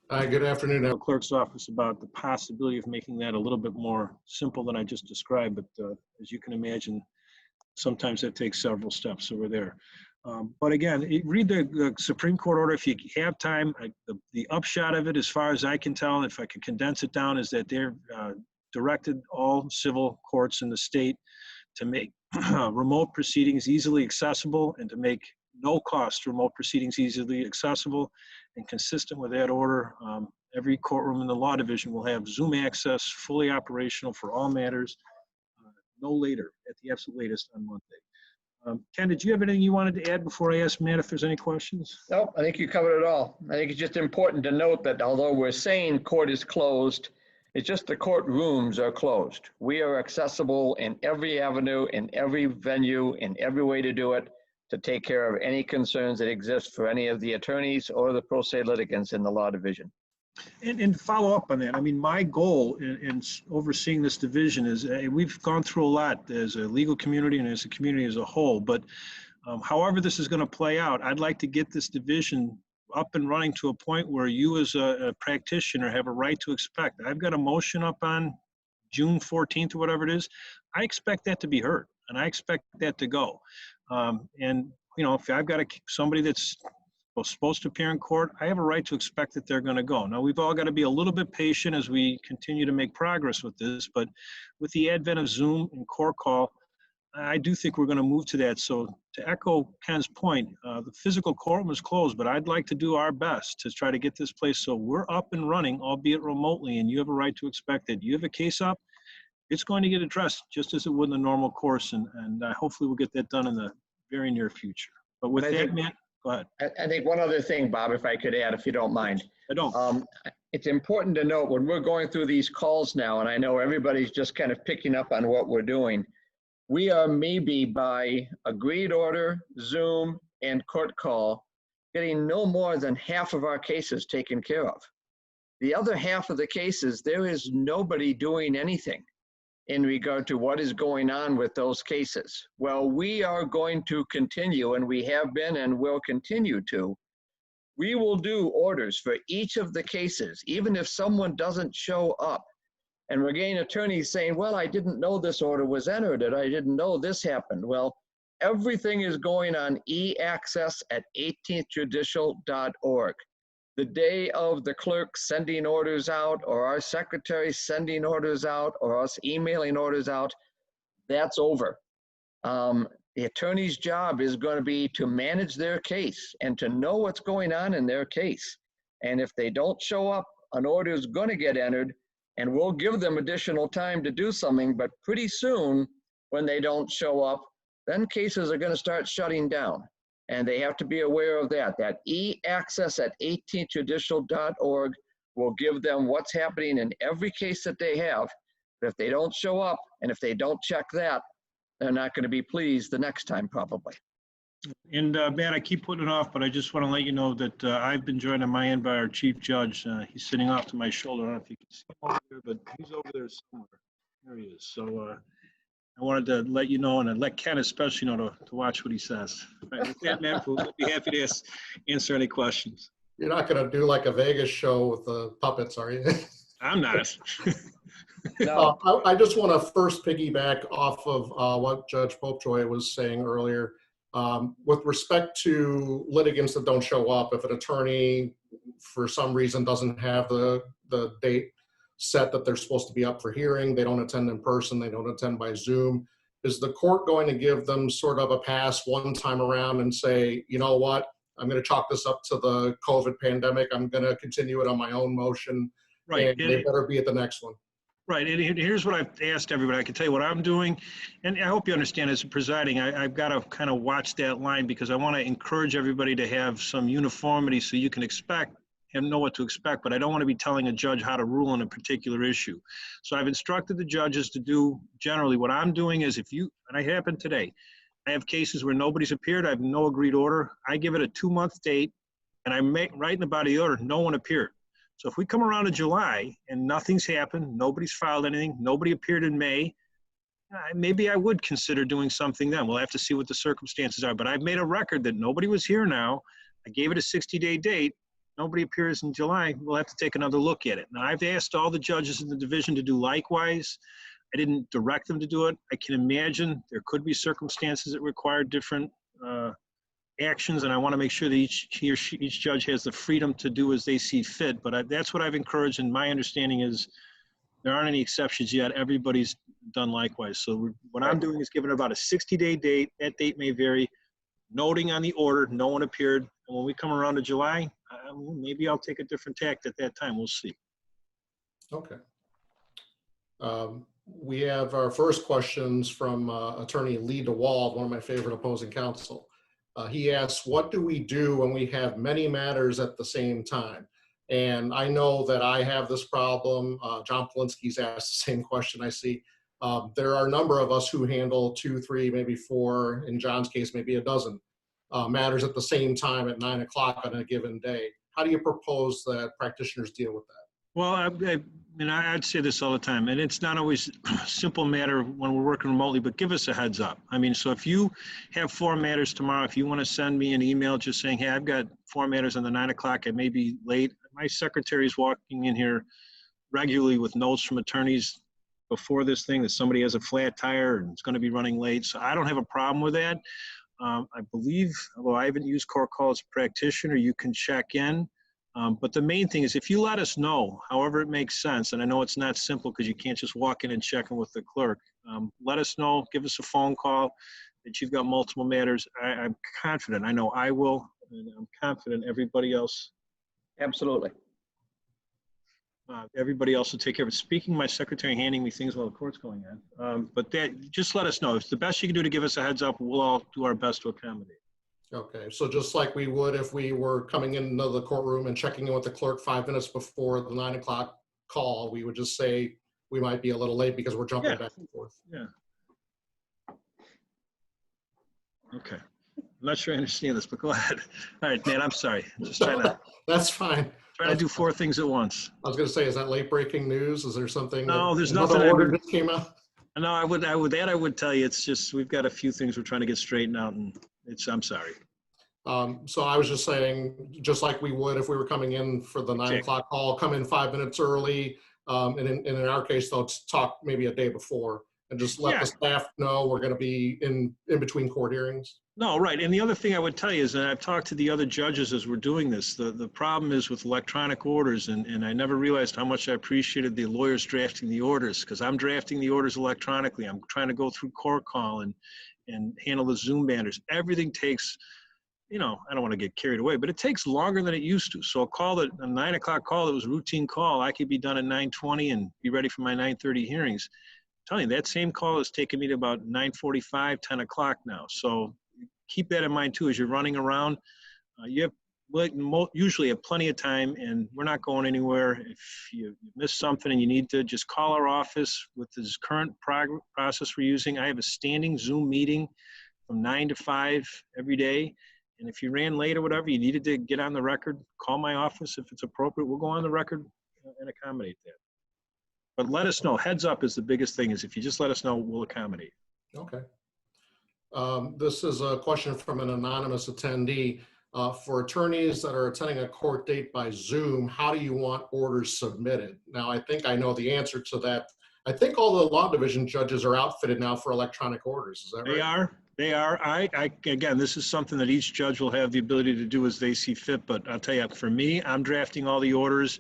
Good afternoon. The clerk's office about the possibility of making that a little bit more simple than I just described, but as you can imagine, sometimes that takes several steps, so we're there. But again, read the Supreme Court order if you have time. The upshot of it, as far as I can tell, if I could condense it down, is that they're directed all civil courts in the state to make remote proceedings easily accessible and to make no-cost remote proceedings easily accessible. And consistent with that order, every courtroom in the law division will have Zoom access, fully operational for all matters, no later, at the absolute latest on Monday. Ken, did you have anything you wanted to add before I ask Matt if there's any questions? Nope, I think you covered it all. I think it's just important to note that although we're saying court is closed, it's just the courtrooms are closed. We are accessible in every avenue, in every venue, in every way to do it, to take care of any concerns that exist for any of the attorneys or the pro se litigants in the law division. And follow up on that, I mean, my goal in overseeing this division is, we've gone through a lot as a legal community and as a community as a whole, but however this is going to play out, I'd like to get this division up and running to a point where you as a practitioner have a right to expect. I've got a motion up on June 14th or whatever it is. I expect that to be heard, and I expect that to go. And, you know, if I've got somebody that's supposed to appear in court, I have a right to expect that they're going to go. Now, we've all got to be a little bit patient as we continue to make progress with this, but with the advent of Zoom and court call, I do think we're going to move to that. So to echo Ken's point, the physical courtroom is closed, but I'd like to do our best to try to get this place so we're up and running, albeit remotely, and you have a right to expect it. You have a case up, it's going to get addressed just as it would in the normal course, and hopefully we'll get that done in the very near future. But with that, Matt, go ahead. I think one other thing, Bob, if I could add, if you don't mind. I don't. It's important to note when we're going through these calls now, and I know everybody's just kind of picking up on what we're doing, we are maybe by agreed order, Zoom, and court call, getting no more than half of our cases taken care of. The other half of the cases, there is nobody doing anything in regard to what is going on with those cases. Well, we are going to continue, and we have been and will continue to. We will do orders for each of the cases, even if someone doesn't show up. And we're getting attorneys saying, well, I didn't know this order was entered, and I didn't know this happened. Well, everything is going on e-access at 18thjudicial.org. The day of the clerk sending orders out, or our secretary sending orders out, or us emailing orders out, that's over. The attorney's job is going to be to manage their case and to know what's going on in their case. And if they don't show up, an order is going to get entered, and we'll give them additional time to do something, but pretty soon, when they don't show up, then cases are going to start shutting down. And they have to be aware of that. That e-access at 18thjudicial.org will give them what's happening in every case that they have. But if they don't show up, and if they don't check that, they're not going to be pleased the next time, probably. And Matt, I keep putting it off, but I just want to let you know that I've been joined on my end by our chief judge. He's sitting off to my shoulder. I don't know if you can see him over there, but he's over there somewhere. There he is. So I wanted to let you know, and I'd let Ken especially know to watch what he says. Right, with that, Matt, we'll be happy to answer any questions. You're not going to do like a Vegas show with the puppets, are you? I'm not. No. I just want to first piggyback off of what Judge Popejoy was saying earlier. With respect to litigants that don't show up, if an attorney for some reason doesn't have the date set that they're supposed to be up for hearing, they don't attend in person, they don't attend by Zoom, is the court going to give them sort of a pass one time around and say, you know what, I'm going to chalk this up to the COVID pandemic, I'm going to continue it on my own motion, Right. and they better be at the next one? Right, and here's what I've asked everybody. I can tell you what I'm doing, and I hope you understand as a presiding, I've got to kind of watch that line because I want to encourage everybody to have some uniformity so you can expect and know what to expect, but I don't want to be telling a judge how to rule on a particular issue. So I've instructed the judges to do generally what I'm doing is and I happen today, I have cases where nobody's appeared, I have no agreed order, I give it a 2-month date, and I write in the body of the order, no one appeared. So if we come around to July and nothing's happened, nobody's filed anything, nobody appeared in May, maybe I would consider doing something then. We'll have to see what the circumstances are. But I've made a record that nobody was here now. I gave it a 60-day date. nobody appears in July, we'll have to take another look at it. Now, I've asked all the judges in the division to do likewise. I didn't direct them to do it. I can imagine there could be circumstances that require different actions, and I want to make sure that each judge has the freedom to do as they see fit. But that's what I've encouraged, and my understanding is there aren't any exceptions yet. Everybody's done likewise. So what I'm doing is giving about a 60-day date. That date may vary. Noting on the order, no one appeared. And when we come around to July, maybe I'll take a different tact at that time. We'll see. Okay. We have our first questions from Attorney Lee DeWald, one of my favorite opposing counsel. He asks, what do we do when we have many matters at the same time? And I know that I have this problem. John Polinsky's asked the same question, I see. There are a number of us who handle 2, 3, maybe 4, in John's case, maybe a dozen matters at the same time at 9 o'clock on a given day. How do you propose that practitioners deal with that? Well, I'd say this all the time, and it's not always a simple matter when we're working remotely, but give us a heads up. I mean, so if you have 4 matters tomorrow, if you want to send me an email just saying, hey, I've got 4 matters on the 9 o'clock, I may be late. My secretary is walking in here regularly with notes from attorneys before this thing that somebody has a flat tire and it's going to be running late. So I don't have a problem with that. I believe, although I haven't used court call as a practitioner, you can check in. But the main thing is if you let us know, however it makes sense, and I know it's not simple because you can't just walk in and check in with the clerk. Let us know, give us a phone call that you've got multiple matters. I'm confident, I know I will, and I'm confident everybody else. Absolutely. Everybody else will take care of it. Speaking of my secretary handing me things while the court's going on, but that, just let us know. It's the best you can do to give us a heads up. We'll all do our best to accommodate. Okay, so just like we would if we were coming into the courtroom and checking in with the clerk 5 minutes before the 9 o'clock call, we would just say we might be a little late because we're jumping back and forth. Yeah. Okay. I'm not sure I understand this, but go ahead. All right, man, I'm sorry. I'm just trying to. That's fine. Trying to do 4 things at once. I was going to say, is that late breaking news? Is there something? No, there's nothing. Order just came out? No, I would tell you. It's just we've got a few things we're trying to get straightened out, and I'm sorry. So I was just saying, just like we would if we were coming in for the 9 o'clock call, come in 5 minutes early. And in our case, though, talk maybe a day before and just let the staff know we're going to be in between court hearings. No, right. And the other thing I would tell you is, and I've talked to the other judges as we're doing this, the problem is with electronic orders, and I never realized how much I appreciated the lawyers drafting the orders, because I'm drafting the orders electronically. I'm trying to go through court call and handle the Zoom matters. Everything takes, I don't want to get carried away, but it takes longer than it used to. So a 9 o'clock call that was a routine call, I could be done at 9:20 and be ready for my 9:30 hearings. I'm telling you, that same call has taken me to about 9:45, 10 o'clock now. So keep that in mind too as you're running around. You have usually have plenty of time, and we're not going anywhere. If you miss something and you need to, just call our office with this current process we're using. I have a standing Zoom meeting from 9 to 5 every day. And if you ran late or whatever, you needed to get on the record, call my office if it's appropriate. We'll go on the record and accommodate that. But let us know. Heads up is the biggest thing, is if you just let us know, we'll accommodate. Okay. This is a question from an anonymous attendee. For attorneys that are attending a court date by Zoom, how do you want orders submitted? Now, I think I know the answer to that. I think all the law division judges are outfitted now for electronic orders. Is that right? They are. Again, this is something that each judge will have the ability to do as they see fit. But I'll tell you, for me, I'm drafting all the orders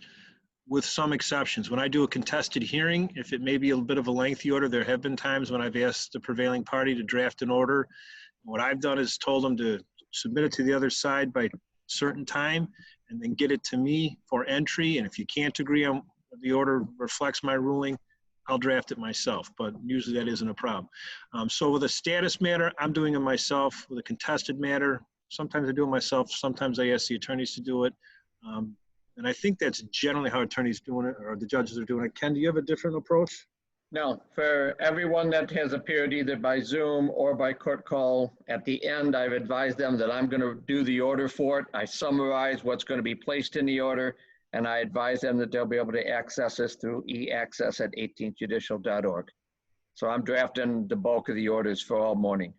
with some exceptions. When I do a contested hearing, if it may be a bit of a lengthy order, there have been times when I've asked the prevailing party to draft an order. What I've done is told them to submit it to the other side by a certain time and then get it to me for entry. And if you can't agree on the order reflects my ruling, I'll draft it myself, but usually that isn't a problem. So with a status matter, I'm doing it myself. With a contested matter, sometimes I do it myself. Sometimes I ask the attorneys to do it. And I think that's generally how attorneys doing it, or the judges are doing it. Ken, do you have a different approach? No, for everyone that has appeared either by Zoom or by court call, at the end, I've advised them that I'm going to do the order for it. I summarize what's going to be placed in the order, and I advise them that they'll be able to access this through e-access at 18thjudicial.org. So I'm drafting the bulk of the orders for all morning.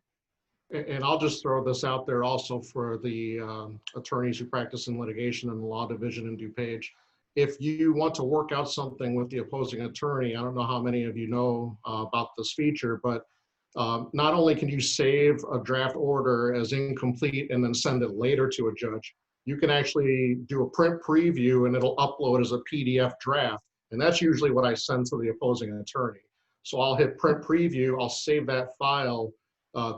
And I'll just throw this out there also for the attorneys who practice in litigation in the law division in DuPage. If you want to work out something with the opposing attorney, I don't know how many of you know about this feature, but not only can you save a draft order as incomplete and then send it later to a judge, you can actually do a print preview and it'll upload as a PDF draft. And that's usually what I send to the opposing attorney. So I'll hit print preview, I'll save that file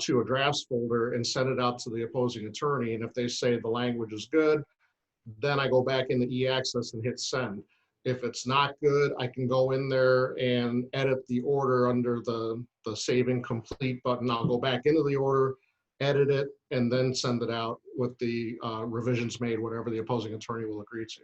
to a drafts folder and send it out to the opposing attorney. And if they say the language is good, then I go back into e-access and hit send. If it's not good, I can go in there and edit the order under the saving complete button. I'll go back into the order, edit it, and then send it out with the revisions made, whatever the opposing attorney will agree to.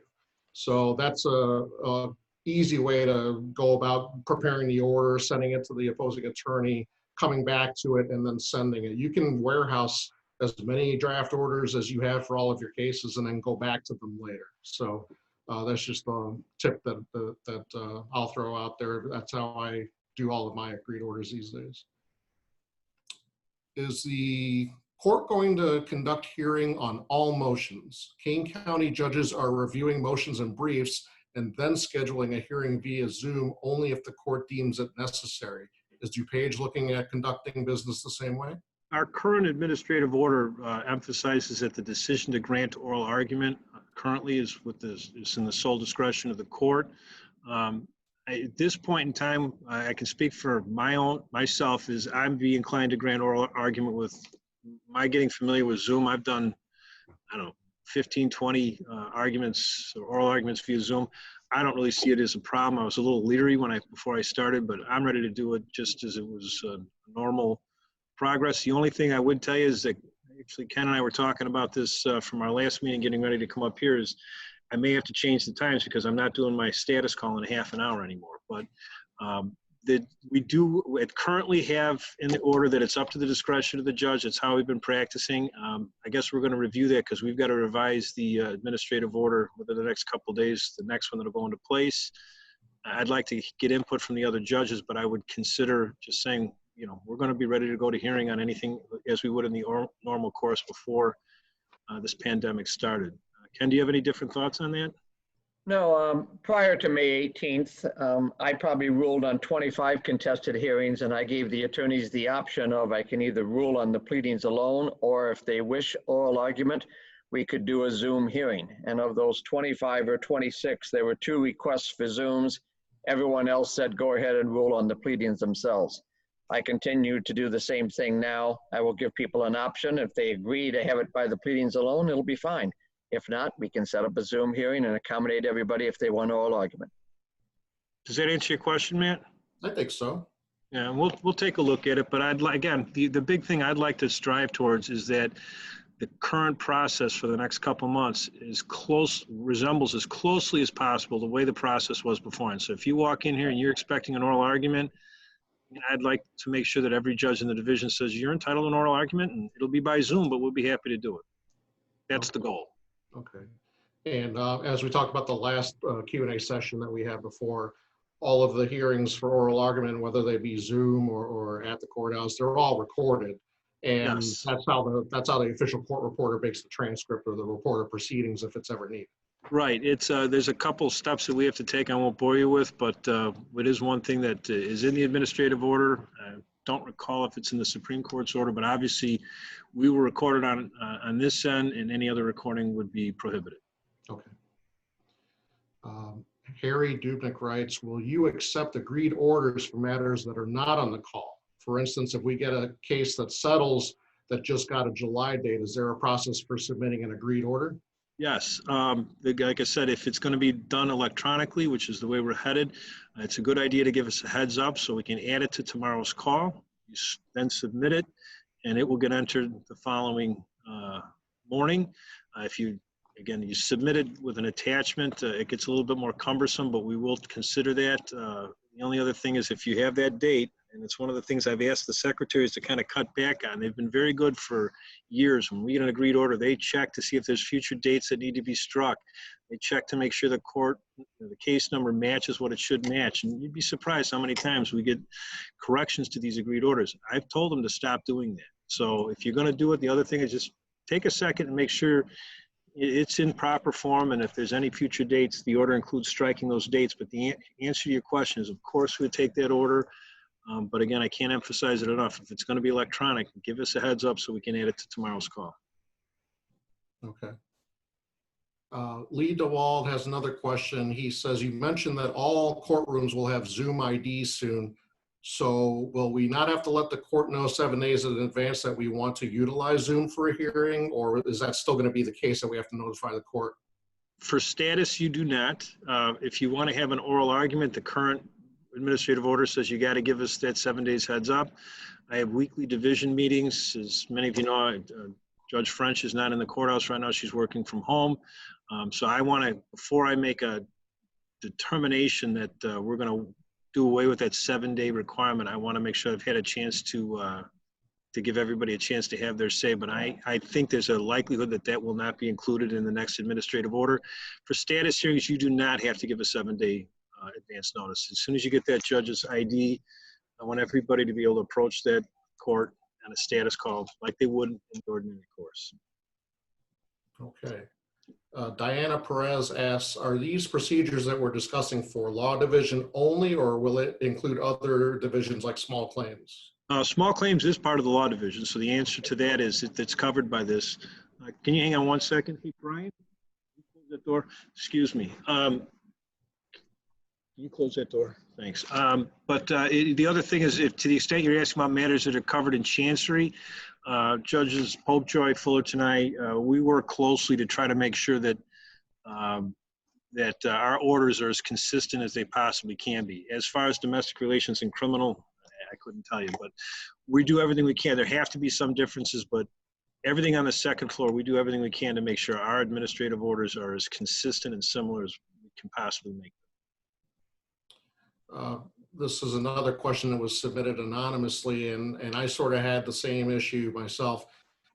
So that's a easy way to go about preparing the order, sending it to the opposing attorney, coming back to it, and then sending it. You can warehouse as many draft orders as you have for all of your cases and then go back to them later. So that's just a tip that I'll throw out there. That's how I do all of my agreed orders these days. Is the court going to conduct hearing on all motions? Kane County judges are reviewing motions and briefs and then scheduling a hearing via Zoom only if the court deems it necessary. Is DuPage looking at conducting business the same way? Our current administrative order emphasizes that the decision to grant oral argument currently is in the sole discretion of the court. At this point in time, I can speak for myself, is I'd be inclined to grant oral argument with my getting familiar with Zoom. I've done, I don't know, 15, 20 arguments, oral arguments via Zoom. I don't really see it as a problem. I was a little leery before I started, but I'm ready to do it just as it was normal progress. The only thing I would tell you is that actually Ken and I were talking about this from our last meeting, getting ready to come up here, is I may have to change the times because I'm not doing my status call in a half an hour anymore. But we currently have in the order that it's up to the discretion of the judge. That's how we've been practicing. I guess we're going to review that because we've got to revise the administrative order within the next couple of days, the next one that'll go into place. I'd like to get input from the other judges, but I would consider just saying, you know, we're going to be ready to go to hearing on anything as we would in the normal course before this pandemic started. Ken, do you have any different thoughts on that? No, prior to May 18th, I probably ruled on 25 contested hearings, and I gave the attorneys the option of I can either rule on the pleadings alone, or if they wish oral argument, we could do a Zoom hearing. And of those 25 or 26, there were 2 requests for Zooms. Everyone else said go ahead and rule on the pleadings themselves. I continue to do the same thing now. I will give people an option. If they agree to have it by the pleadings alone, it'll be fine. If not, we can set up a Zoom hearing and accommodate everybody if they want oral argument. Does that answer your question, Matt? I think so. Yeah, we'll take a look at it, but again, the big thing I'd like to strive towards is that the current process for the next couple months resembles as closely as possible the way the process was before. And so if you walk in here and you're expecting an oral argument, I'd like to make sure that every judge in the division says you're entitled to an oral argument, and it'll be by Zoom, but we'll be happy to do it. That's the goal. Okay. And as we talked about the last Q&A session that we had before, all of the hearings for oral argument, whether they be Zoom or at the courthouse, they're all recorded. And Yes. that's how the official court reporter makes the transcript or the report of proceedings if it's ever needed. Right. It's there's a couple steps that we have to take. I won't bore you with, but it is one thing that is in the administrative order. I don't recall if it's in the Supreme Court's order, but obviously we were recorded on this end, and any other recording would be prohibited. Okay. Harry Dubnik writes, will you accept agreed orders for matters that are not on the call? For instance, if we get a case that settles that just got a July date, is there a process for submitting an agreed order? Yes. Like I said, if it's going to be done electronically, which is the way we're headed, it's a good idea to give us a heads up so we can add it to tomorrow's call. You then submit it, and it will get entered the following morning. If you submit it with an attachment, it gets a little bit more cumbersome, but we will consider that. The only other thing is if you have that date, and it's one of the things I've asked the secretaries to kind of cut back on. They've been very good for years. When we get an agreed order, they check to see if there's future dates that need to be struck. They check to make sure the case number matches what it should match. And you'd be surprised how many times we get corrections to these agreed orders. I've told them to stop doing that. So if you're going to do it, the other thing is just take a second and make sure it's in proper form. And if there's any future dates, the order includes striking those dates. But the answer to your question is, of course, we'd take that order. But again, I can't emphasize it enough. If it's going to be electronic, give us a heads up so we can add it to tomorrow's call. Okay. Lee DeWald has another question. He says, you mentioned that all courtrooms will have Zoom ID soon. So will we not have to let the court know 7 days in advance that we want to utilize Zoom for a hearing, or is that still going to be the case that we have to notify the court? For status, you do not. If you want to have an oral argument, the current administrative order says you got to give us that 7 days heads up. I have weekly division meetings. As many of you know, Judge French is not in the courthouse right now. She's working from home. So I want to, before I make a determination that we're going to do away with that 7-day requirement, I want to make sure I've had a chance to give everybody a chance to have their say. But I think there's a likelihood that that will not be included in the next administrative order. For status hearings, you do not have to give a 7-day advance notice. As soon as you get that judge's ID, I want everybody to be able to approach that court on a status call like they would in the ordinary course. Okay. Diana Perez asks, are these procedures that we're discussing for law division only, or will it include other divisions like small claims? Small claims is part of the law division, so the answer to that is it's covered by this. Can you hang on 1 second? Hey, Brian, can you close that door? Excuse me. Can you close that door? Thanks. The other thing is, if to the extent you're asking about matters that are covered in chancery, Judges Popejoy, Fullerton, and I, we work closely to try to make sure that our orders are as consistent as they possibly can be. As far as domestic relations and criminal, I couldn't tell you, but we do everything we can. There have to be some differences, but everything on the second floor, we do everything we can to make sure our administrative orders are as consistent and similar as we can possibly make them. This is another question that was submitted anonymously, and I sort of had the same issue myself.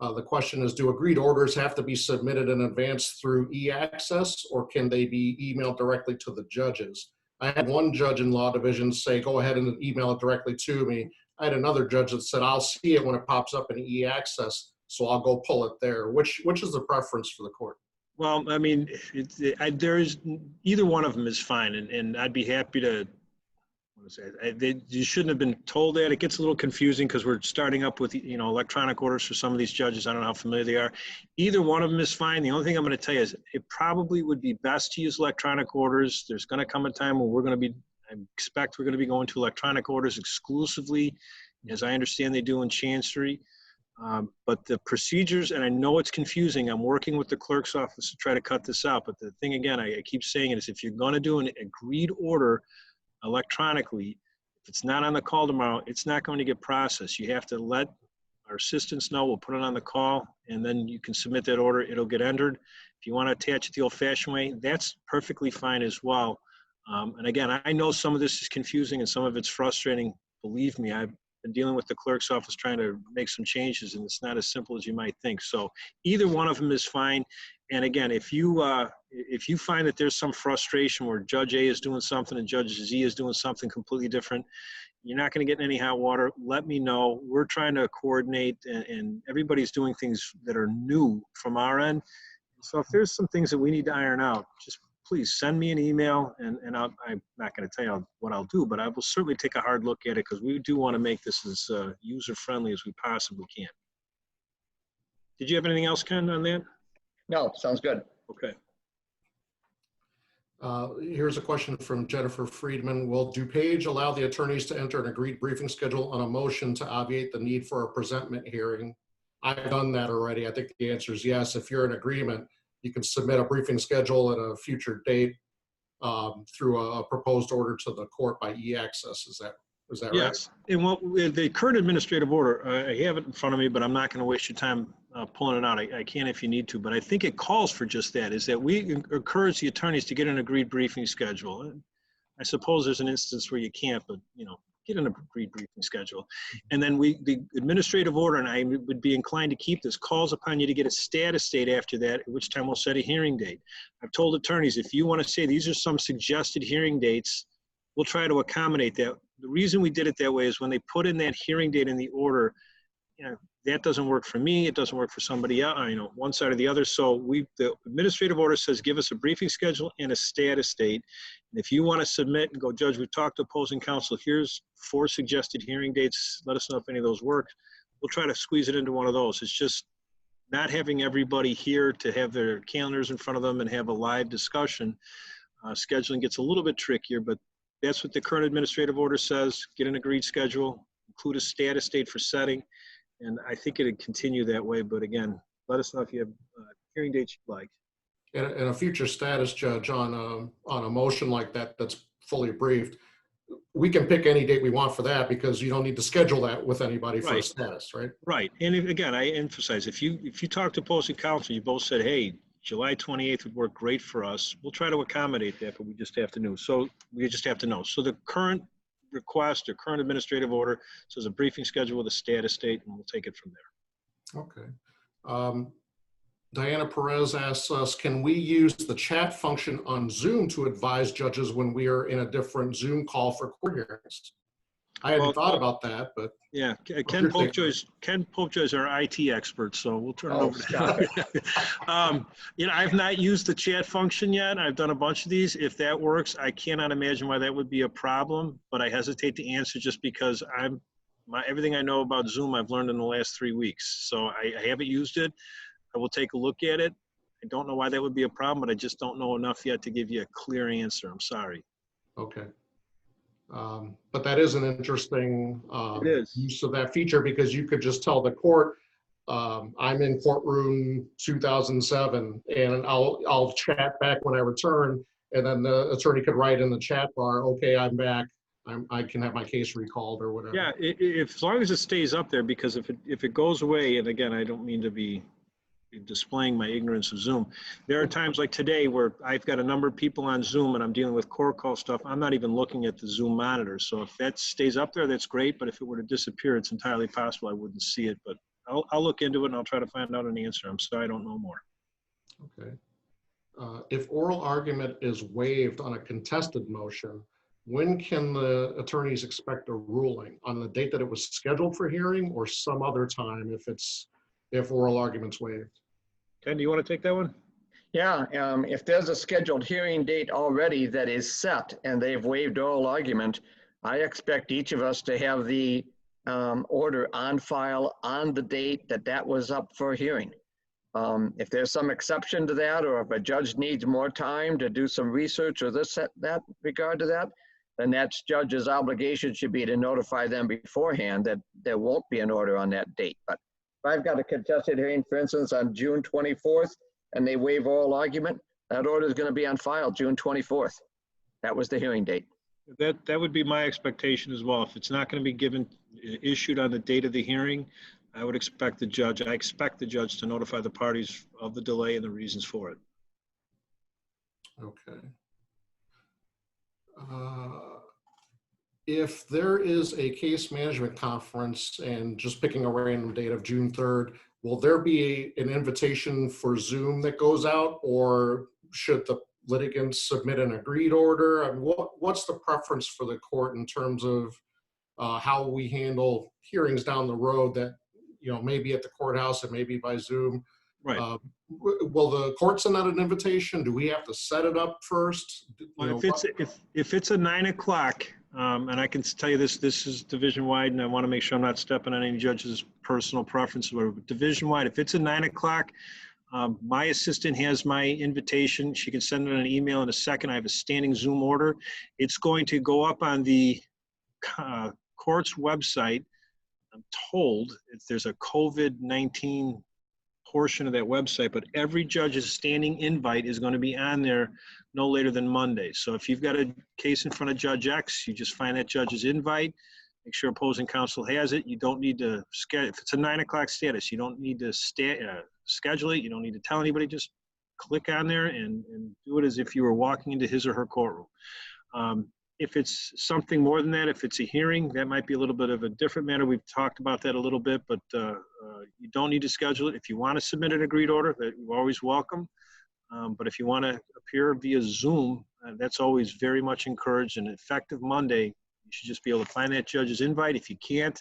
The question is, do agreed orders have to be submitted in advance through e-access, or can they be emailed directly to the judges? I had one judge in law division say, go ahead and email it directly to me. I had another judge that said, I'll see it when it pops up in e-access, so I'll go pull it there. Which is the preference for the court? Well, I mean, either one of them is fine, and I'd be happy to. You shouldn't have been told that. It gets a little confusing because we're starting up with electronic orders for some of these judges. I don't know how familiar they are. Either one of them is fine. The only thing I'm going to tell you is it probably would be best to use electronic orders. There's going to come a time when I expect we're going to be going to electronic orders exclusively, as I understand they do in Chancery. But the procedures, and I know it's confusing, I'm working with the clerk's office to try to cut this out. But the thing, again, I keep saying it is, if you're going to do an agreed order electronically, if it's not on the call tomorrow, it's not going to get processed. You have to let our assistants know. We'll put it on the call, and then you can submit that order. It'll get entered. If you want to attach it the old-fashioned way, that's perfectly fine as well. And again, I know some of this is confusing and some of it's frustrating. Believe me, I've been dealing with the clerk's office trying to make some changes, and it's not as simple as you might think. So either one of them is fine. And again, if you find that there's some frustration where Judge A is doing something and Judge Z is doing something completely different, you're not going to get any hot water. Let me know. We're trying to coordinate, and everybody's doing things that are new from our end. So if there's some things that we need to iron out, just please send me an email, and I'm not going to tell you what I'll do, but I will certainly take a hard look at it, because we do want to make this as user-friendly as we possibly can. Did you have anything else, Ken, on that? No, sounds good. Okay. Here's a question from Jennifer Friedman. Will DuPage allow the attorneys to enter an agreed briefing schedule on a motion to obviate the need for a presentment hearing? I've done that already. I think the answer is yes. If you're in agreement, you can submit a briefing schedule at a future date through a proposed order to the court by e-access. Is that right? Yes. And the current administrative order, I have it in front of me, but I'm not going to waste your time pulling it out. I can if you need to, but I think it calls for just that, is that we encourage the attorneys to get an agreed briefing schedule. And I suppose there's an instance where you can't, but get an agreed briefing schedule. And then the administrative order, and I would be inclined to keep this, calls upon you to get a status date after that, at which time we'll set a hearing date. I've told attorneys, if you want to say these are some suggested hearing dates, we'll try to accommodate that. The reason we did it that way is when they put in that hearing date in the order, that doesn't work for me. It doesn't work for somebody else, one side or the other. So the administrative order says, give us a briefing schedule and a status date. And if you want to submit and go, Judge, we've talked to opposing counsel, here's 4 suggested hearing dates. Let us know if any of those work. We'll try to squeeze it into one of those. It's just not having everybody here to have their calendars in front of them and have a live discussion. Scheduling gets a little bit trickier, but that's what the current administrative order says. Get an agreed schedule, include a status date for setting. And I think it'd continue that way. But again, let us know if you have hearing dates you'd like. And a future status, Judge, on a motion like that that's fully briefed, we can pick any date we want for that because you don't need to schedule that with anybody for a status, right? Right. And again, I emphasize, if you talk to opposing counsel, you both said, hey, July 28th would work great for us. We'll try to accommodate that, but we just have to know. So the current request or current administrative order says a briefing schedule with a status date, and we'll take it from there. Okay. Diana Perez asks us, can we use the chat function on Zoom to advise judges when we are in a different Zoom call for court hearings? I hadn't thought about that, but yeah, Ken Popejoy is our IT expert, so we'll turn it over to him. I've not used the chat function yet. I've done a bunch of these. If that works, I cannot imagine why that would be a problem, but I hesitate to answer just because everything I know about Zoom I've learned in the last 3 weeks. So I haven't used it. I will take a look at it. I don't know why that would be a problem, but I just don't know enough yet to give you a clear answer. I'm sorry. Okay. But that is an interesting use of that feature, because you could just tell the court, I'm in courtroom 2007, and I'll chat back when I return, and then the attorney could write in the chat bar, okay, I'm back. I can have my case recalled or whatever. Yeah, as long as it stays up there, because if it goes away, and again, I don't mean to be displaying my ignorance of Zoom. There are times like today where I've got a number of people on Zoom and I'm dealing with court call stuff. I'm not even looking at the Zoom monitor. So if that stays up there, that's great. But if it were to disappear, it's entirely possible I wouldn't see it. But I'll look into it and I'll try to find out an answer. I'm sorry, I don't know more. Okay. If oral argument is waived on a contested motion, when can the attorneys expect a ruling? On the date that it was scheduled for hearing, or some other time if oral argument's waived? Ken, do you want to take that one? Yeah, if there's a scheduled hearing date already that is set and they've waived oral argument, I expect each of us to have the order on file on the date that was up for hearing. If there's some exception to that, or if a judge needs more time to do some research or that regard to that, then that's judge's obligation should be to notify them beforehand that there won't be an order on that date. But if I've got a contested hearing, for instance, on June 24th, and they waive oral argument, that order is going to be on file June 24th. That was the hearing date. That would be my expectation as well. If it's not going to be issued on the date of the hearing, I expect the judge to notify the parties of the delay and the reasons for it. Okay. If there is a case management conference, and just picking a random date of June 3rd, will there be an invitation for Zoom that goes out, or should the litigants submit an agreed order? I mean, what's the preference for the court in terms of how we handle hearings down the road that, maybe at the courthouse and maybe by Zoom? Right. Will the court send out an invitation? Do we have to set it up first? Well, if it's a 9 o'clock, and I can tell you this is division-wide, and I want to make sure I'm not stepping on any judge's personal preferences, but division-wide, if it's a 9 o'clock, my assistant has my invitation. She can send it on an email in a second. I have a standing Zoom order. It's going to go up on the court's website. I'm told there's a COVID-19 portion of that website, but every judge's standing invite is going to be on there no later than Monday. So if you've got a case in front of Judge X, you just find that judge's invite, make sure opposing counsel has it. You don't need to schedule. If it's a 9 o'clock status, you don't need to schedule it. You don't need to tell anybody. Just click on there and do it as if you were walking into his or her courtroom. If it's something more than that, if it's a hearing, that might be a little bit of a different matter. We've talked about that a little bit, but you don't need to schedule it. If you want to submit an agreed order, that you're always welcome. But if you want to appear via Zoom, that's always very much encouraged. And effective Monday, you should just be able to find that judge's invite. If you can't,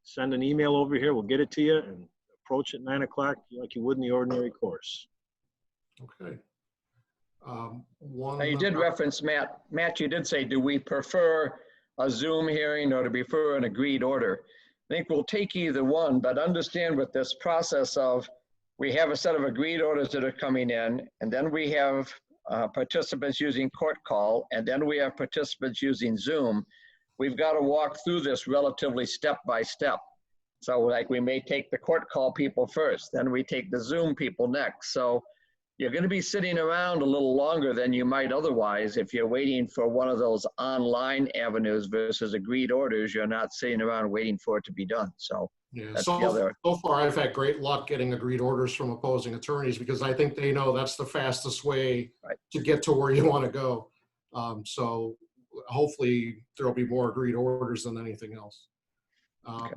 send an email over here. We'll get it to you and approach at 9 o'clock like you would in the ordinary course. Okay. Now, you did reference, Matt. Matt, you did say, do we prefer a Zoom hearing or do we prefer an agreed order? I think we'll take either one, but understand with this process of we have a set of agreed orders that are coming in, and then we have participants using court call, and then we have participants using Zoom. We've got to walk through this relatively step by step. So like we may take the court call people first, then we take the Zoom people next. So you're going to be sitting around a little longer than you might otherwise if you're waiting for one of those online avenues versus agreed orders. You're not sitting around waiting for it to be done. So yeah, that's so the other. far I've had great luck getting agreed orders from opposing attorneys because I think they know that's the fastest way to get to where you want to go. So hopefully there'll be more agreed orders than anything else. Okay.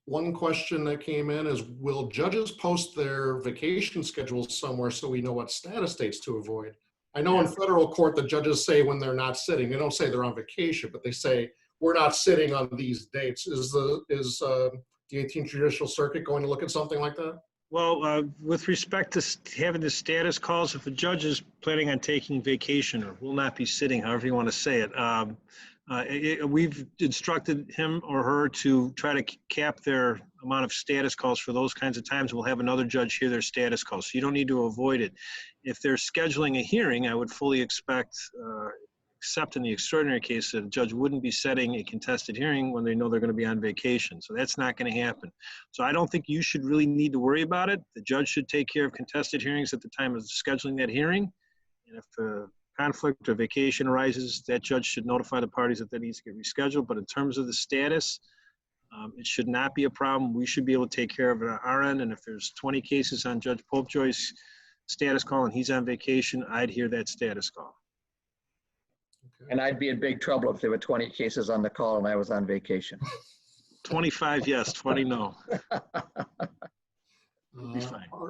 One question that came in is, will judges post their vacation schedules somewhere so we know what status dates to avoid? I know in federal court, the judges say when they're not sitting, they don't say they're on vacation, but they say, we're not sitting on these dates. Is the 18th Judicial Circuit going to look at something like that? Well, with respect to having the status calls, if a judge is planning on taking vacation or will not be sitting, however you want to say it, we've instructed him or her to try to cap their amount of status calls for those kinds of times. We'll have another judge hear their status calls, so you don't need to avoid it. If they're scheduling a hearing, I would fully expect, except in the extraordinary case, that a judge wouldn't be setting a contested hearing when they know they're going to be on vacation. So that's not going to happen. So I don't think you should really need to worry about it. The judge should take care of contested hearings at the time of scheduling that hearing. And if a conflict or vacation arises, that judge should notify the parties that needs to get rescheduled. But in terms of the status, it should not be a problem. We should be able to take care of it on our end. And if there's 20 cases on Judge Popejoy's status call and he's on vacation, I'd hear that status call. And I'd be in big trouble if there were 20 cases on the call and I was on vacation. 25, yes, 20, no.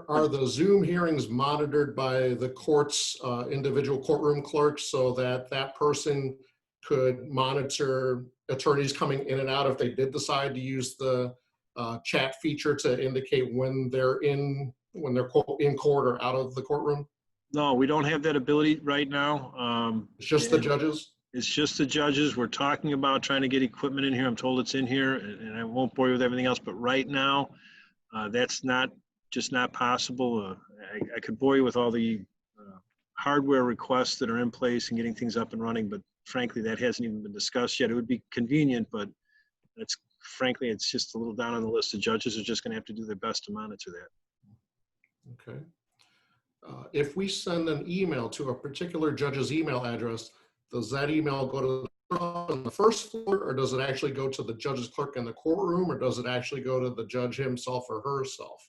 Are the Zoom hearings monitored by the court's individual courtroom clerks so that that person could monitor attorneys coming in and out if they did decide to use the chat feature to indicate when they're quote in court or out of the courtroom? No, we don't have that ability right now. It's just the judges? It's just the judges. We're talking about trying to get equipment in here. I'm told it's in here, and I won't bore you with everything else, but right now, that's just not possible. I could bore you with all the hardware requests that are in place and getting things up and running, but frankly, that hasn't even been discussed yet. It would be convenient, but frankly, it's just a little down on the list. The judges are just going to have to do their best to monitor that. Okay. If we send an email to a particular judge's email address, does that email go to the first floor, or does it actually go to the judge's clerk in the courtroom, or does it actually go to the judge himself or herself?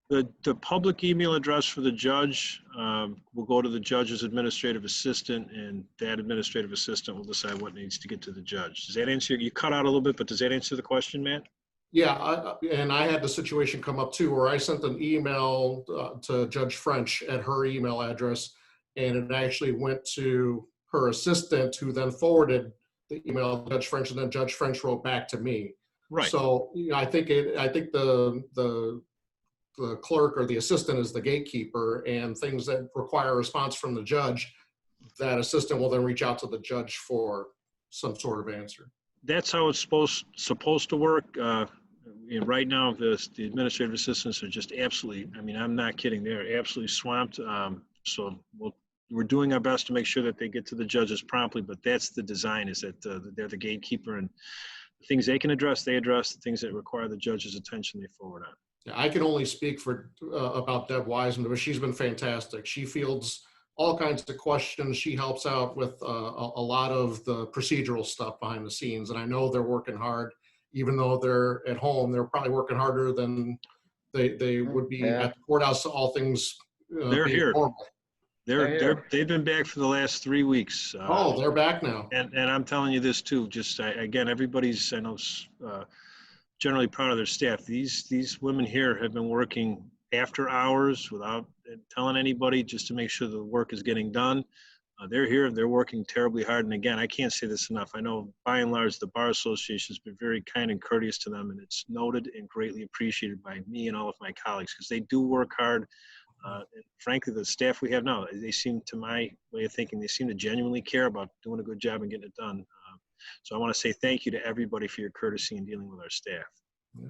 The public email address for the judge will go to the judge's administrative assistant, and that administrative assistant will decide what needs to get to the judge. Does that answer? You cut out a little bit, but does that answer the question, Matt? Yeah, and I had the situation come up too, where I sent an email to Judge French at her email address, and it actually went to her assistant, who then forwarded the email to Judge French, and then Judge French wrote back to me. Right. So I think the clerk or the assistant is the gatekeeper, and things that require a response from the judge, that assistant will then reach out to the judge for some sort of answer. That's how it's supposed to work. Right now, the administrative assistants are just absolutely, I mean, I'm not kidding, they're absolutely swamped. So we're doing our best to make sure that they get to the judges promptly, but that's the design, is that they're the gatekeeper, and the things they can address, they address. The things that require the judge's attention, they forward on. Yeah, I can only speak for about Deb Wiseman, but she's been fantastic. She fields all kinds of questions. She helps out with a lot of the procedural stuff behind the scenes. And I know they're working hard, even though they're at home. They're probably working harder than they would be at the courthouse. All things they're here. Normal. They've been back for the last 3 weeks. They're back now. And I'm telling you this too. Just again, everybody's, I know, generally proud of their staff. These women here have been working after hours without telling anybody, just to make sure the work is getting done. They're here, they're working terribly hard. And again, I can't say this enough. I know by and large, the Bar Association has been very kind and courteous to them, and it's noted and greatly appreciated by me and all of my colleagues because they do work hard. And frankly, the staff we have now, they seem, to my way of thinking, they seem to genuinely care about doing a good job and getting it done. So I want to say thank you to everybody for your courtesy in dealing with our staff. Yeah.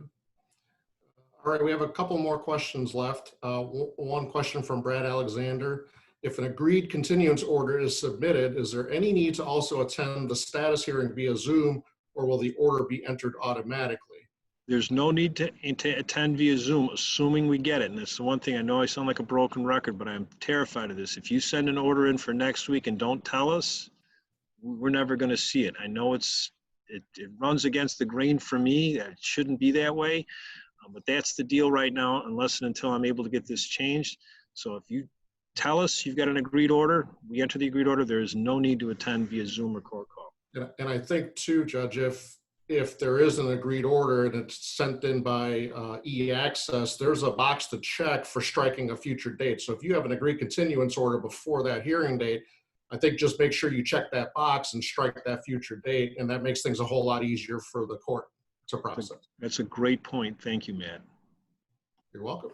All right, we have a couple more questions left. One question from Brad Alexander. If an agreed continuance order is submitted, is there any need to also attend the status hearing via Zoom, or will the order be entered automatically? There's no need to attend via Zoom, assuming we get it. And that's the one thing, I know I sound like a broken record, but I'm terrified of this. If you send an order in for next week and don't tell us, we're never going to see it. I know it runs against the grain for me. That it shouldn't be that way. But that's the deal right now, unless and until I'm able to get this changed. So if you tell us you've got an agreed order, we enter the agreed order, there is no need to attend via Zoom or court call. And I think too, Judge, if there is an agreed order and it's sent in by e-access, there's a box to check for striking a future date. So if you have an agreed continuance order before that hearing date, I think just make sure you check that box and strike that future date, and that makes things a whole lot easier for the court to process. That's a great point. Thank you, Matt. You're welcome.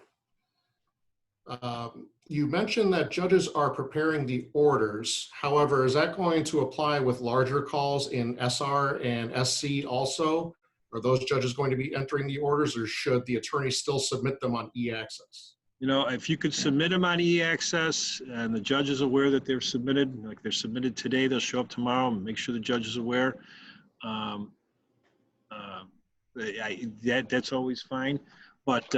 You mentioned that judges are preparing the orders. However, is that going to apply with larger calls in SR and SC also? Are those judges going to be entering the orders, or should the attorney still submit them on e-access? You know, if you could submit them on e-access and the judge is aware that they're submitted, like they're submitted today, they'll show up tomorrow, and make sure the judge is aware. That's always fine. But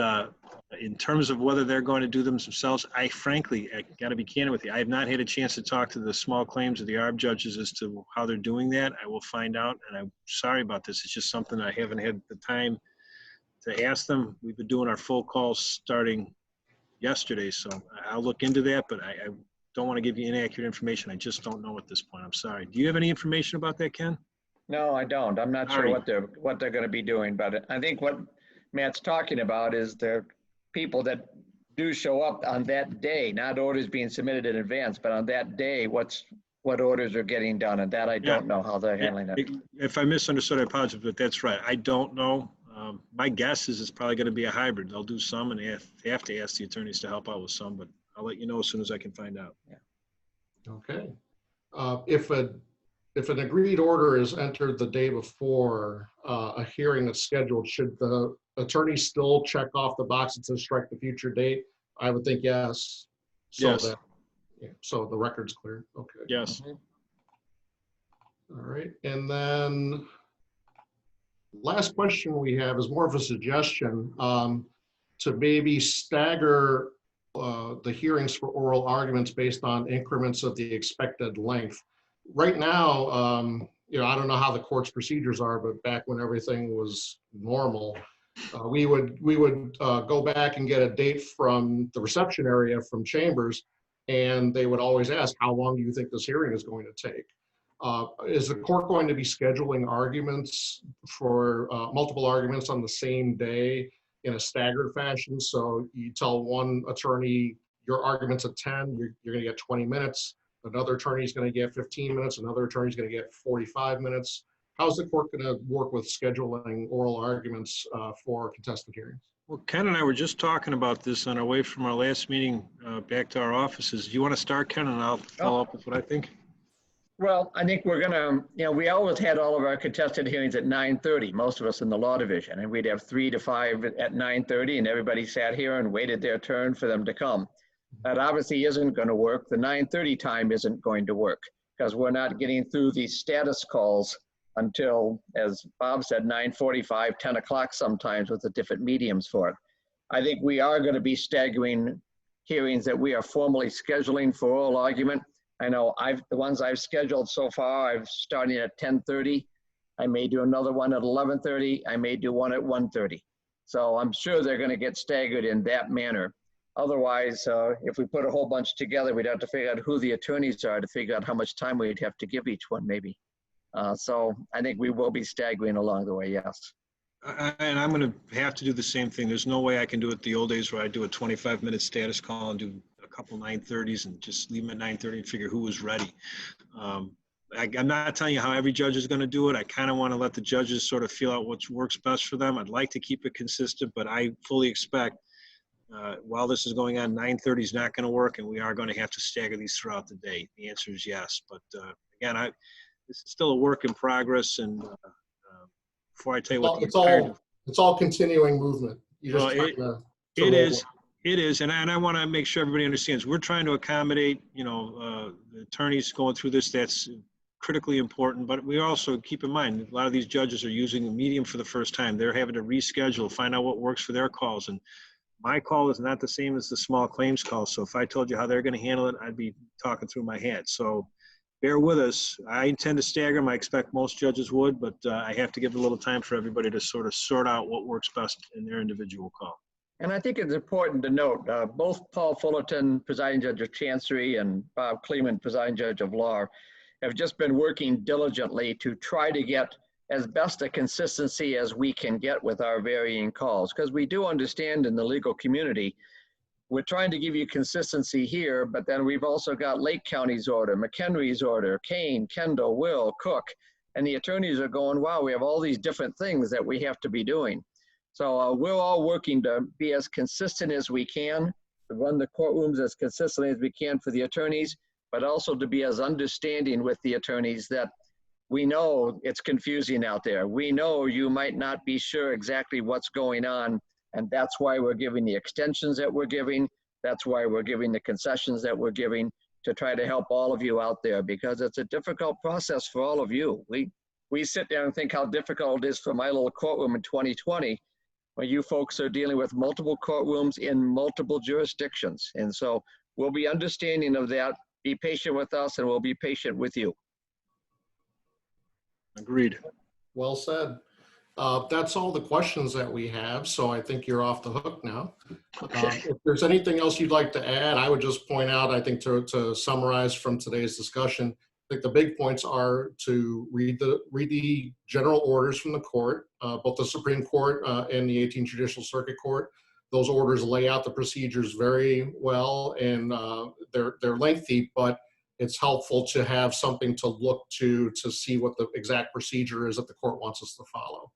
in terms of whether they're going to do them themselves, I got to be candid with you. I have not had a chance to talk to the small claims or the ARB judges as to how they're doing that. I will find out, and I'm sorry about this. It's just something I haven't had the time to ask them. We've been doing our full calls starting yesterday, so I'll look into that, but I don't want to give you inaccurate information. I just don't know at this point. I'm sorry. Do you have any information about that, Ken? No, I don't. I'm not sure what they're going to be doing, but I think what Matt's talking about is the people that do show up on that day, not orders being submitted in advance, but on that day, what orders are getting done, and that I don't know how they're handling it. If I misunderstood, I apologize, but that's right. I don't know. My guess is it's probably going to be a hybrid. They'll do some, and they have to ask the attorneys to help out with some, but I'll let you know as soon as I can find out. Yeah. Okay. If an agreed order is entered the day before a hearing is scheduled, should the attorney still check off the box that says strike the future date? I would think yes. So Yes. So the record's clear. Okay. Yes. All right. And then last question we have is more of a suggestion to maybe stagger the hearings for oral arguments based on increments of the expected length. Right now, I don't know how the court's procedures are, but back when everything was normal, we would go back and get a date from the reception area from Chambers, and they would always ask, how long do you think this hearing is going to take? Is the court going to be scheduling arguments for multiple arguments on the same day in a staggered fashion? So you tell one attorney, your argument's at 10, you're going to get 20 minutes. Another attorney is going to get 15 minutes. Another attorney is going to get 45 minutes. How's the court going to work with scheduling oral arguments for contested hearings? Well, Ken and I were just talking about this on our way from our last meeting back to our offices. Do you want to start, Ken, and I'll follow up with what I think? Well, I think we're going to, we always had all of our contested hearings at 9:30, most of us in the law division, and we'd have 3 to 5 at 9:30, and everybody sat here and waited their turn for them to come. That obviously isn't going to work. The 9:30 time isn't going to work because we're not getting through these status calls until, as Bob said, 9:45, 10 o'clock sometimes with the different mediums for it. I think we are going to be staggering hearings that we are formally scheduling for oral argument. I know the ones I've scheduled so far, I'm starting at 10:30. I may do another one at 11:30. I may do one at 1:30. So I'm sure they're going to get staggered in that manner. Otherwise, if we put a whole bunch together, we'd have to figure out who the attorneys are to figure out how much time we'd have to give each one, maybe. So I think we will be staggering along the way, yes. And I'm going to have to do the same thing. There's no way I can do it the old days where I do a 25-minute status call and do a couple 9:30s and just leave them at 9:30 and figure who was ready. I'm not telling you how every judge is going to do it. I kind of want to let the judges sort of feel out what works best for them. I'd like to keep it consistent, but I fully expect while this is going on, 9:30 is not going to work, and we are going to have to stagger these throughout the day. The answer is yes. But again, this is still a work in progress. And before I tell you what it's all continuing movement. It is, and I want to make sure everybody understands. We're trying to accommodate, the attorneys going through this. That's critically important. But we also keep in mind a lot of these judges are using the medium for the first time. They're having to reschedule, find out what works for their calls. And my call is not the same as the small claims call. So if I told you how they're going to handle it, I'd be talking through my head. So bear with us. I intend to stagger them. I expect most judges would, but I have to give a little time for everybody to sort of sort out what works best in their individual call. And I think it's important to note, both Paul Fullerton, presiding judge of Chancery, and Bob Kleeman, presiding judge of Law, have just been working diligently to try to get as best a consistency as we can get with our varying calls. Because we do understand in the legal community, we're trying to give you consistency here, but then we've also got Lake County's order, McHenry's order, Kane, Kendall, Will, Cook, and the attorneys are going, wow, we have all these different things that we have to be doing. So we're all working to be as consistent as we can, to run the courtrooms as consistently as we can for the attorneys, but also to be as understanding with the attorneys that we know it's confusing out there. We know you might not be sure exactly what's going on, and that's why we're giving the extensions that we're giving. That's why we're giving the concessions that we're giving to try to help all of you out there, because it's a difficult process for all of you. We sit there and think how difficult it is for my little courtroom in 2020, where you folks are dealing with multiple courtrooms in multiple jurisdictions. And so we'll be understanding of that. Be patient with us, and we'll be patient with you. Agreed. Well said. That's all the questions that we have, so I think you're off the hook now. Okay. If there's anything else you'd like to add, I would just point out, I think to summarize from today's discussion, I think the big points are to read the general orders from the court, both the Supreme Court and the 18th Judicial Circuit Court. Those orders lay out the procedures very well, and they're lengthy, but it's helpful to have something to look to see what the exact procedure is that the court wants us to follow.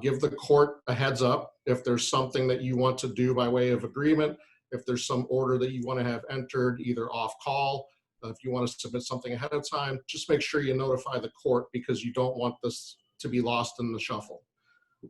Give the court a heads up if there's something that you want to do by way of agreement, if there's some order that you want to have entered either off call, if you want to submit something ahead of time, just make sure you notify the court, because you don't want this to be lost in the shuffle.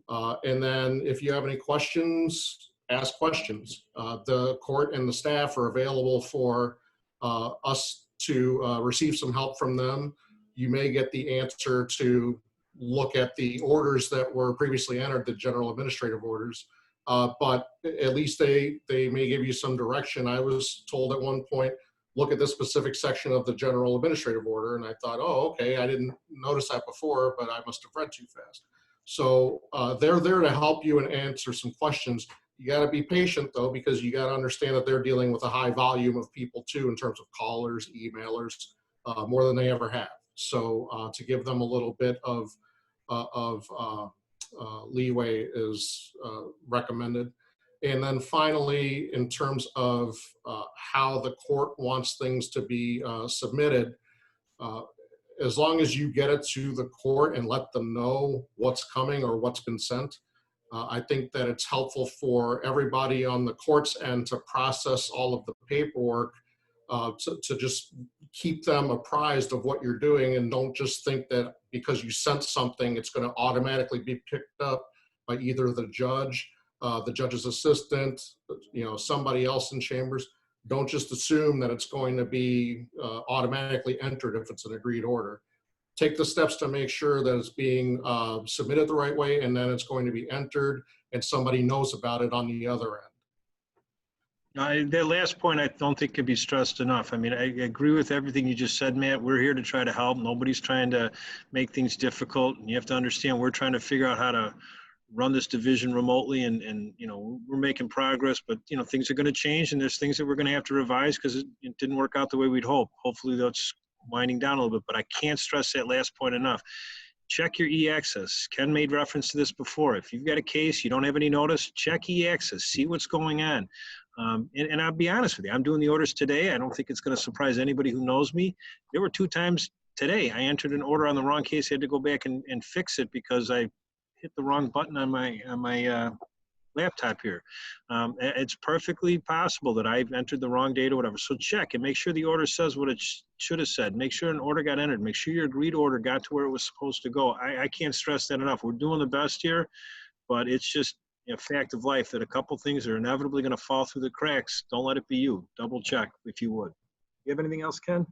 And then if you have any questions, ask questions. The court and the staff are available for us to receive some help from them. You may get the answer to look at the orders that were previously entered, the general administrative orders, but at least they may give you some direction. I was told at one point, look at this specific section of the general administrative order, and I thought, oh, okay, I didn't notice that before, but I must have read too fast. So they're there to help you and answer some questions. You got to be patient, though, because you got to understand that they're dealing with a high volume of people, too, in terms of callers, emailers, more than they ever have. So to give them a little bit of leeway is recommended. And then finally, in terms of how the court wants things to be submitted, as long as you get it to the court and let them know what's coming or what's been sent, I think that it's helpful for everybody on the court's end to process all of the paperwork, to just keep them apprised of what you're doing, and don't just think that because you sent something, it's going to automatically be picked up by either the judge's assistant, somebody else in chambers. Don't just assume that it's going to be automatically entered if it's an agreed order. Take the steps to make sure that it's being submitted the right way, and then it's going to be entered and somebody knows about it on the other end. That last point I don't think can be stressed enough. I mean, I agree with everything you just said, Matt. We're here to try to help. Nobody's trying to make things difficult. And you have to understand we're trying to figure out how to run this division remotely, and we're making progress, but things are going to change, and there's things that we're going to have to revise because it didn't work out the way we'd hope. Hopefully that's winding down a little bit, but I can't stress that last point enough. Check your e-access. Ken made reference to this before. If you've got a case, you don't have any notice, check e-access, see what's going on. And I'll be honest with you, I'm doing the orders today. I don't think it's going to surprise anybody who knows me. There were 2 times today I entered an order on the wrong case. I had to go back and fix it because I hit the wrong button on my laptop here. It's perfectly possible that I've entered the wrong date or whatever. So check and make sure the order says what it should have said. Make sure an order got entered. Make sure your agreed order got to where it was supposed to go. I can't stress that enough. We're doing the best here, but it's just a fact of life that a couple things are inevitably going to fall through the cracks. Don't let it be you. Double check if you would. You have anything else, Ken?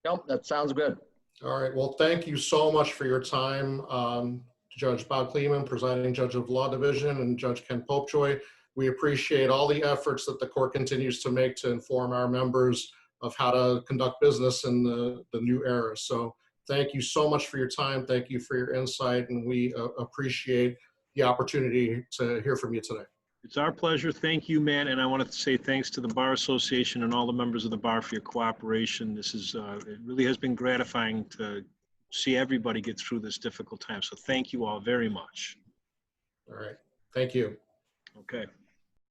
Nope, that sounds good. All right. Well, thank you so much for your time. Judge Bob Kleeman, presiding judge of Law Division, and Judge Ken Popejoy. We appreciate all the efforts that the court continues to make to inform our members of how to conduct business in the new era. So thank you so much for your time. Thank you for your insight, and we appreciate the opportunity to hear from you today. It's our pleasure. Thank you, Matt. And I wanted to say thanks to the Bar Association and all the members of the bar for your cooperation. This is, it really has been gratifying to see everybody get through this difficult time. So thank you all very much. All right. Thank you. Okay.